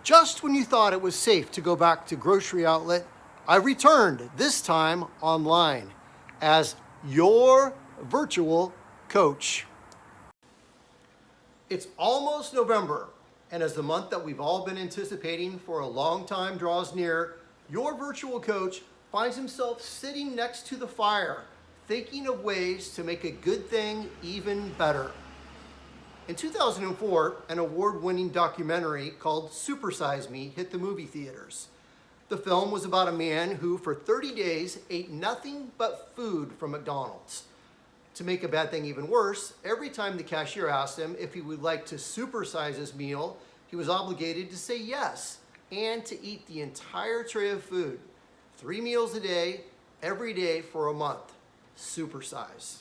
Just when you thought it was safe to go back to grocery outlet, I returned, this time online, as your virtual coach. It's almost November, and as the month that we've all been anticipating for a long time draws near, your virtual coach finds himself sitting next to the fire, thinking of ways to make a good thing even better. In 2004, an award-winning documentary called Super Size Me hit the movie theaters. The film was about a man who, for 30 days, ate nothing but food from McDonald's. To make a bad thing even worse, every time the cashier asked him if he would like to supersize his meal, he was obligated to say yes and to eat the entire tray of food. 3 meals a day, every day for a month. Supersize.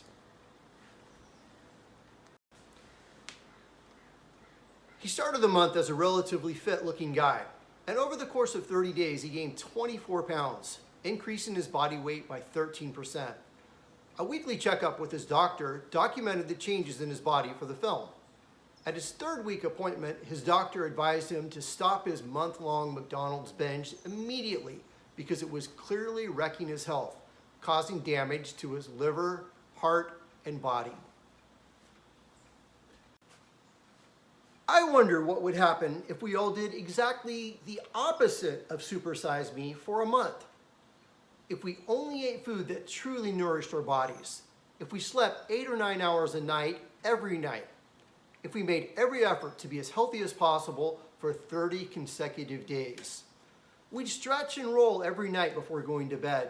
He started the month as a relatively fit-looking guy, and over the course of 30 days, he gained 24 pounds, increasing his body weight by 13%. A weekly checkup with his doctor documented the changes in his body for the film. At his 3rd week appointment, his doctor advised him to stop his month-long McDonald's binge immediately because it was clearly wrecking his health, causing damage to his liver, heart, and body. I wonder what would happen if we all did exactly the opposite of Supersize Me for a month. If we only ate food that truly nourished our bodies. If we slept 8 or 9 hours a night, every night. If we made every effort to be as healthy as possible for 30 consecutive days. We'd stretch and roll every night before going to bed.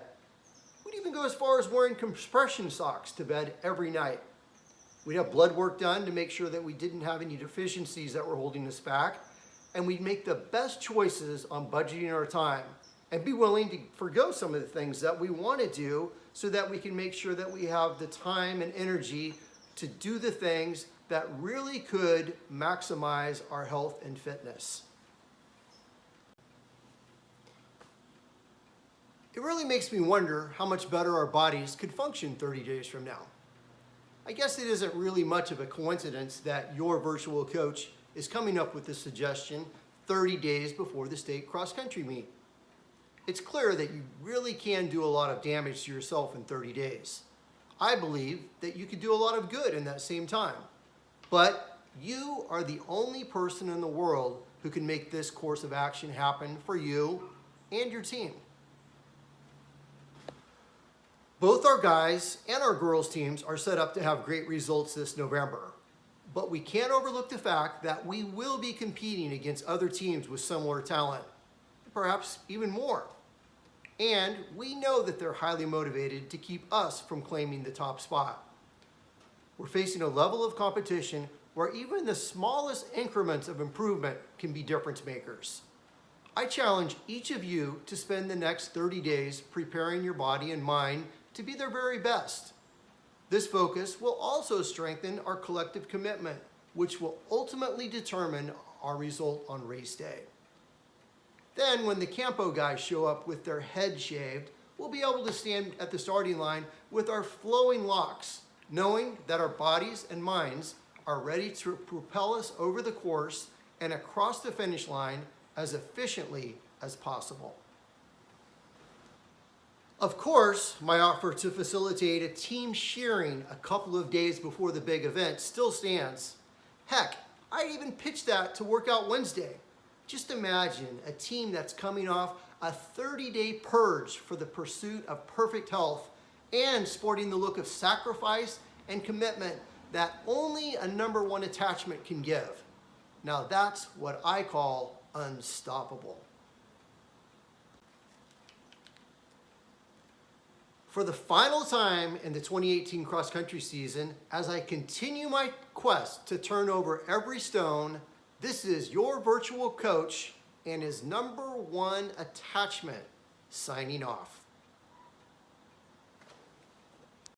We'd even go as far as wearing compression socks to bed every night. We'd have blood work done to make sure that we didn't have any deficiencies that were holding us back. And we'd make the best choices on budgeting our time and be willing to forgo some of the things that we want to do so that we can make sure that we have the time and energy to do the things that really could maximize our health and fitness. It really makes me wonder how much better our bodies could function 30 days from now. I guess it isn't really much of a coincidence that your virtual coach is coming up with this suggestion 30 days before the state cross-country meet. It's clear that you really can do a lot of damage to yourself in 30 days. I believe that you could do a lot of good in that same time. But you are the only person in the world who can make this course of action happen for you and your team. Both our guys and our girls teams are set up to have great results this November. But we can't overlook the fact that we will be competing against other teams with similar talent, perhaps even more. And we know that they're highly motivated to keep us from claiming the top spot. We're facing a level of competition where even the smallest increments of improvement can be difference makers. I challenge each of you to spend the next 30 days preparing your body and mind to be their very best. This focus will also strengthen our collective commitment, which will ultimately determine our result on race day. Then, when the Campo guys show up with their heads shaved, we'll be able to stand at the starting line with our flowing locks, knowing that our bodies and minds are ready to propel us over the course and across the finish line as efficiently as possible. Of course, my offer to facilitate a team shearing a couple of days before the big event still stands. Heck, I'd even pitch that to Workout Wednesday. Just imagine a team that's coming off a 30-day purge for the pursuit of perfect health and sporting the look of sacrifice and commitment that only a #1 attachment can give. Now that's what I call unstoppable. For the final time in the 2018 cross-country season, as I continue my quest to turn over every stone, this is your virtual coach and his #1 attachment signing off.